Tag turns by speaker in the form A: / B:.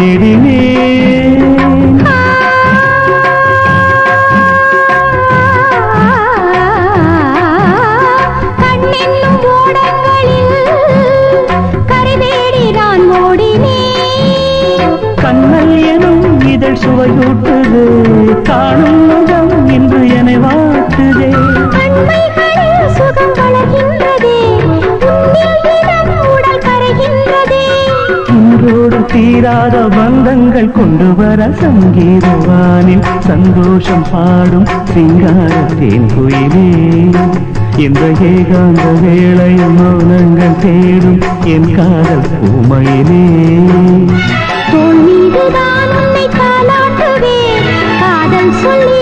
A: தேடினேன்.
B: கண்ணென்னும் ஓடங்களில் கரை தேடி நான் ஓடினேன்.
A: கண்ணல் எனும் இதழ் சுவையூட்டுது, காணும் முகம் இன்று என்னை வாட்டுதே.
B: கண்மைகளில் சுகம் வளர்கின்றதே, உன்னில் தினம் உடல் கரைகின்றதே.
A: இன்றோடு தீராத பந்தங்கள் கொண்டு வர சங்கீதவானில் சந்தோஷம் பாடும் சிங்கார தேன் குயிலே. இந்த ஏகாந்த வேளையில் மௌனங்கள் தேடும் என் காதல் பூமையிலே.
B: தோள் மீதுதான் உன்னை தாலாட்டுவேன், காதல் சொல்லி